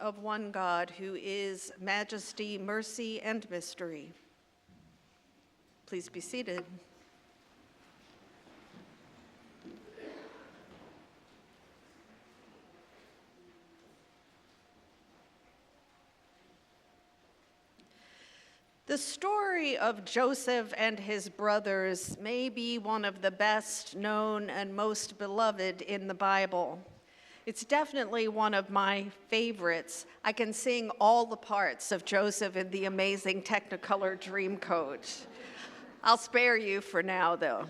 of one God who is majesty, mercy, and mystery. Please be seated. The story of Joseph and his brothers may be one of the best known and most beloved in the Bible. It's definitely one of my favorites. I can sing all the parts of Joseph in the amazing Technicolor Dreamcoat. I'll spare you for now, though.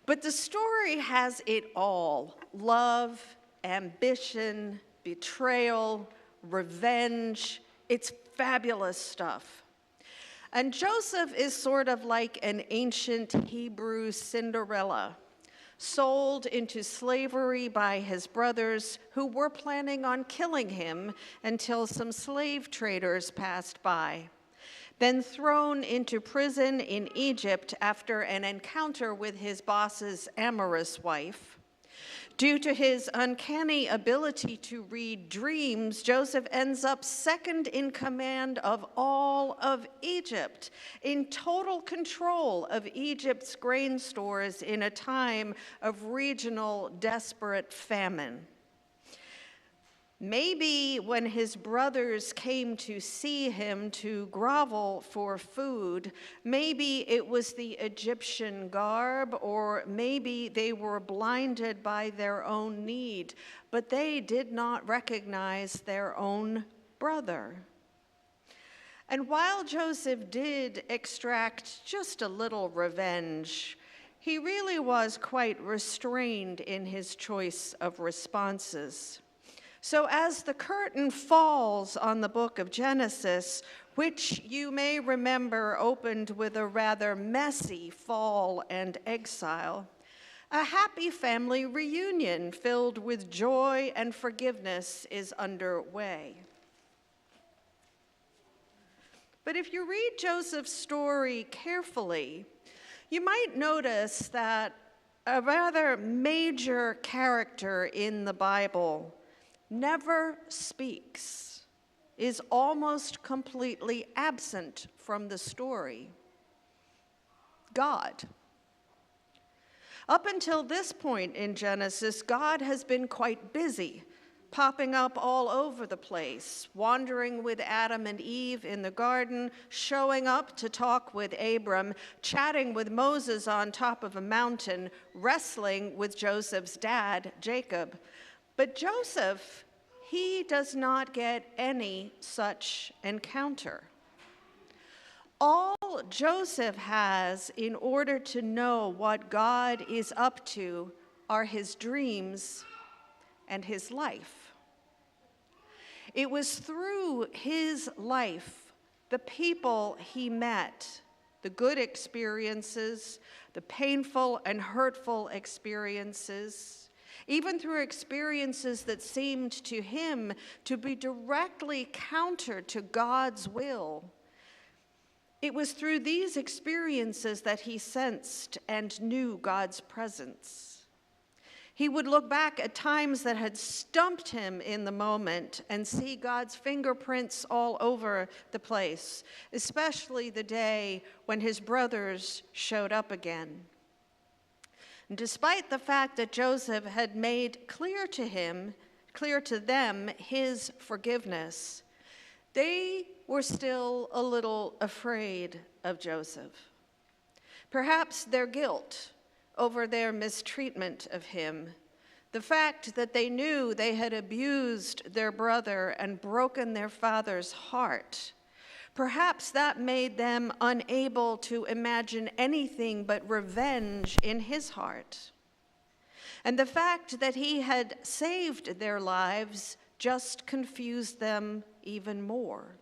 But the story has it all: love, ambition, betrayal, revenge. It's fabulous stuff. And Joseph is sort of like an ancient Hebrew Cinderella, sold into slavery by his brothers who were planning on killing him until some slave traders passed by. Then thrown into prison in Egypt after an encounter with his boss's amorous wife. Due to his uncanny ability to read dreams, Joseph ends up second in command of all of Egypt, in total control of Egypt's grain stores in a time of regional desperate famine. Maybe when his brothers came to see him to grovel for food, maybe it was the Egyptian garb, or maybe they were blinded by their own need, but they did not recognize their own brother. And while Joseph did extract just a little revenge, he really was quite restrained in his choice of responses. So as the curtain falls on the book of Genesis, which you may remember opened with a rather messy fall and exile, a happy family reunion filled with joy and forgiveness is underway. But if you read Joseph's story carefully, you might notice that a rather major character in the Bible never speaks, is almost completely absent from the story: God. Up until this point in Genesis, God has been quite busy, popping up all over the place, wandering with Adam and Eve in the garden, showing up to talk with Abram, chatting with Moses on top of a mountain, wrestling with Joseph's dad, Jacob. But Joseph, he does not get any such encounter. All Joseph has in order to know what God is up to are his dreams and his life. It was through his life, the people he met, the good experiences, the painful and hurtful experiences, even through experiences that seemed to him to be directly counter to God's will. It was through these experiences that he sensed and knew God's presence. He would look back at times that had stumped him in the moment and see God's fingerprints all over the place, especially the day when his brothers showed up again. And despite the fact that Joseph had made clear to them his forgiveness, they were still a little afraid of Joseph. Perhaps their guilt over their mistreatment of him, the fact that they knew they had abused their brother and broken their father's heart, perhaps that made them unable to imagine anything but revenge in his heart. And the fact that he had saved their lives just confused them even more.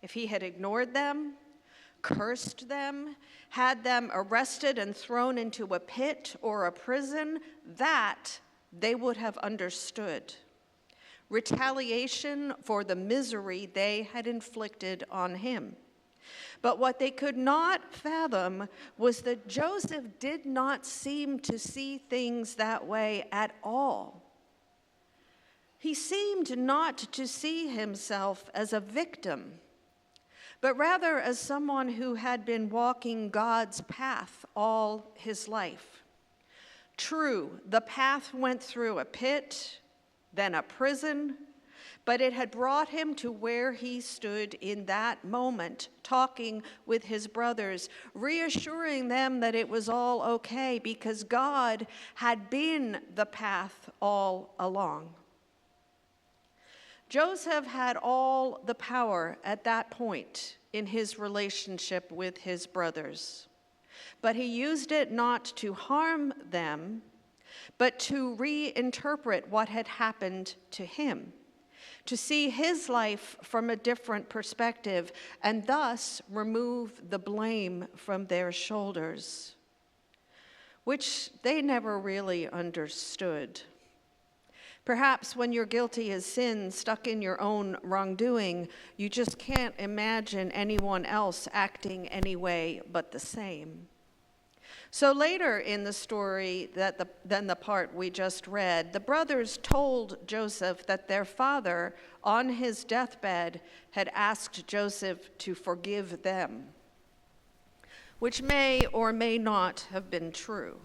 If he had ignored them, cursed them, had them arrested and thrown into a pit or a prison, that they would have understood. Retaliation for the misery they had inflicted on him. But what they could not fathom was that Joseph did not seem to see things that way at all. He seemed not to see himself as a victim, but rather as someone who had been walking God's path all his life. True, the path went through a pit, then a prison, but it had brought him to where he stood in that moment, talking with his brothers, reassuring them that it was all okay because God had been the path all along. Joseph had all the power at that point in his relationship with his brothers, but he used it not to harm them, but to reinterpret what had happened to him, to see his life from a different perspective, and thus remove the blame from their shoulders, which they never really understood. Perhaps when you're guilty as sin, stuck in your own wrongdoing, you just can't imagine anyone else acting any way but the same. So later in the story than the part we just read, the brothers told Joseph that their father, on his deathbed, had asked Joseph to forgive them, which may or may not have been true.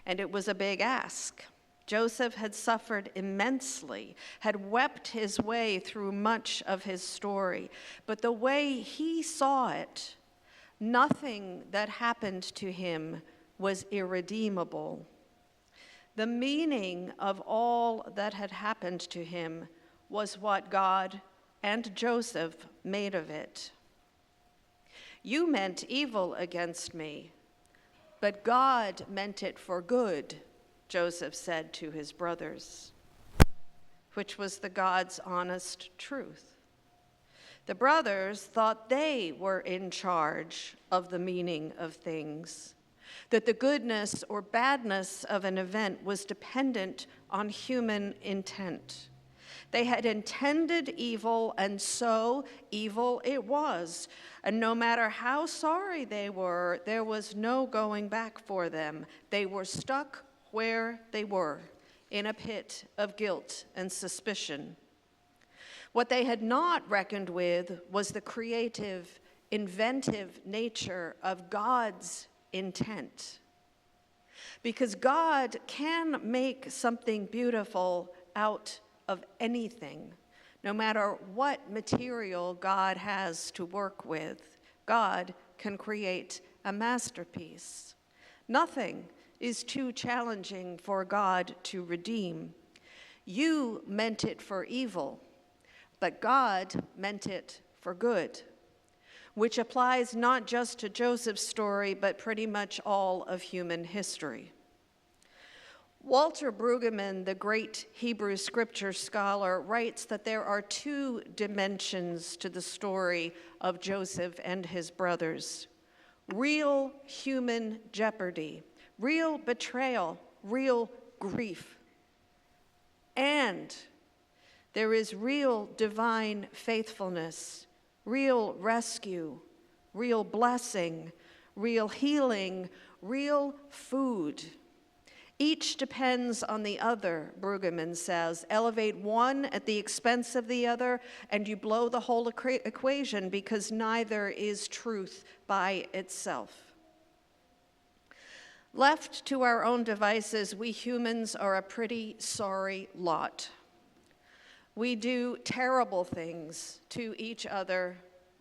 And it was a big ask. Joseph had suffered immensely, had wept his way through much of his story, but the way he saw it, nothing that happened to him was irredeemable. The meaning of all that had happened to him was what God and Joseph made of it. You meant evil against me, but God meant it for good, Joseph said to his brothers, which was the God's honest truth. The brothers thought they were in charge of the meaning of things, that the goodness or badness of an event was dependent on human intent. They had intended evil, and so evil it was. And no matter how sorry they were, there was no going back for them. They were stuck where they were, in a pit of guilt and suspicion. What they had not reckoned with was the creative, inventive nature of God's intent. Because God can make something beautiful out of anything, no matter what material God has to work with. God can create a masterpiece. Nothing is too challenging for God to redeem. You meant it for evil, but God meant it for good, which applies not just to Joseph's story, but pretty much all of human history. Walter Brueggemann, the great Hebrew scripture scholar, writes that there are two dimensions to the story of Joseph and his brothers: real human jeopardy, real betrayal, real grief. And there is real divine faithfulness, real rescue, real blessing, real healing, real food. Each depends on the other, Brueggemann says. Elevate one at the expense of the other, and you blow the whole equation, because neither is truth by itself. Left to our own devices, we humans are a pretty sorry lot. We do terrible things to each other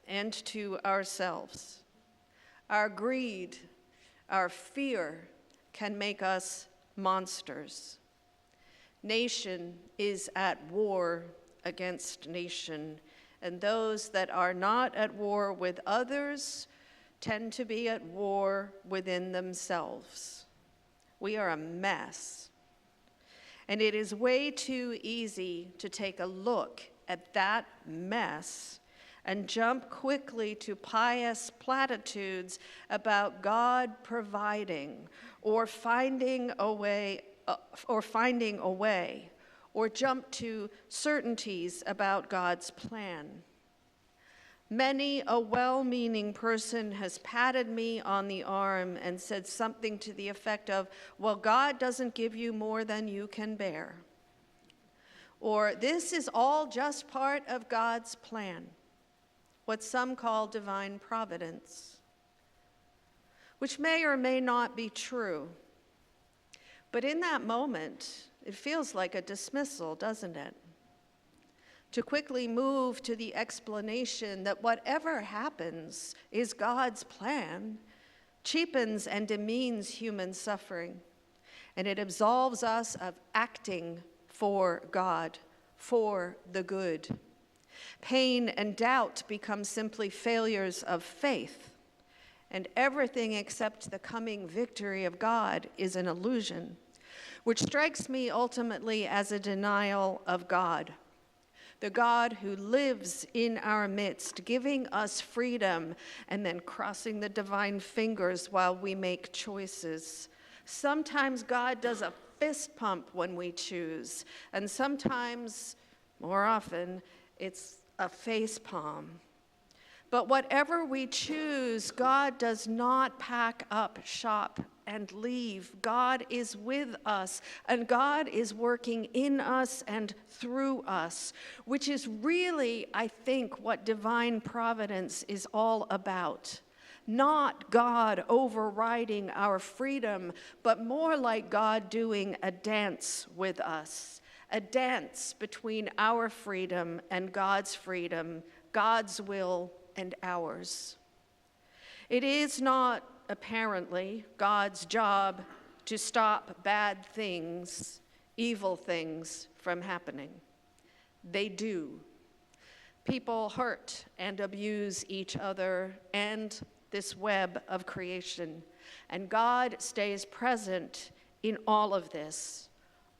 and to ourselves. Our greed, our fear can make us monsters. Nation is at war against nation, and those that are not at war with others tend to be at war within themselves. We are a mess. And it is way too easy to take a look at that mess and jump quickly to pious platitudes about God providing or finding a way, or jump to certainties about God's plan. Many a well-meaning person has patted me on the arm and said something to the effect of, well, God doesn't give you more than you can bear. or this is all just part of God's plan, what some call divine providence, which may or may not be true. But in that moment, it feels like a dismissal, doesn't it? To quickly move to the explanation that whatever happens is God's plan cheapens and demeans human suffering, and it absolves us of acting for God, for the good. Pain and doubt become simply failures of faith, and everything except the coming victory of God is an illusion, which strikes me ultimately as a denial of God, the God who lives in our midst, giving us freedom and then crossing the divine fingers while we make choices. Sometimes God does a fist pump when we choose, and sometimes, more often, it's a face palm. But whatever we choose, God does not pack up shop and leave. God is with us, and God is working in us and through us, which is really, I think, what divine providence is all about. Not God overriding our freedom, but more like God doing a dance with us, a dance between our freedom and God's freedom, God's will and ours. It is not, apparently, God's job to stop bad things, evil things from happening. They do. People hurt and abuse each other and this web of creation, and God stays present in all of this,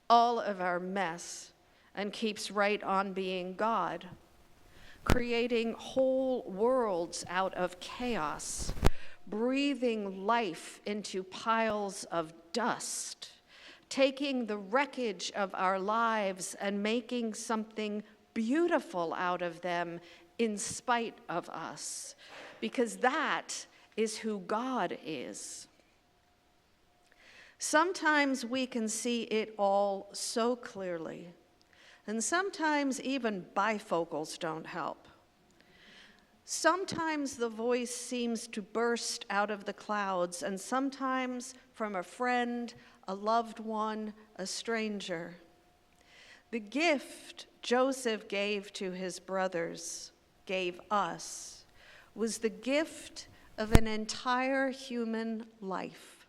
all of our mess, and keeps right on being God, creating whole worlds out of chaos, breathing life into piles of dust, taking the wreckage of our lives and making something beautiful out of them in spite of us, because that is who God is. Sometimes we can see it all so clearly, and sometimes even bifocals don't help. Sometimes the voice seems to burst out of the clouds, and sometimes from a friend, a loved one, a stranger. The gift Joseph gave to his brothers, gave us, was the gift of an entire human life,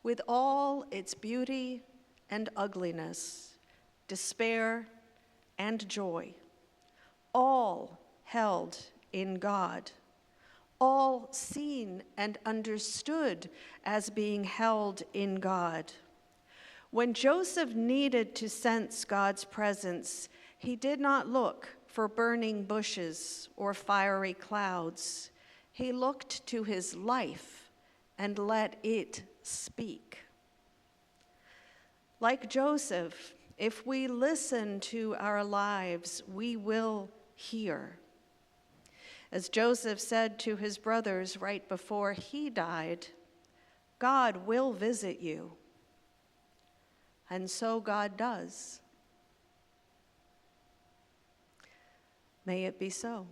with all its beauty and ugliness, despair and joy, all held in God, all seen and understood as being held in God. When Joseph needed to sense God's presence, he did not look for burning bushes or fiery clouds. He looked to his life and let it speak. Like Joseph, if we listen to our lives, we will hear. As Joseph said to his brothers right before he died, God will visit you. And so God does. May it be so.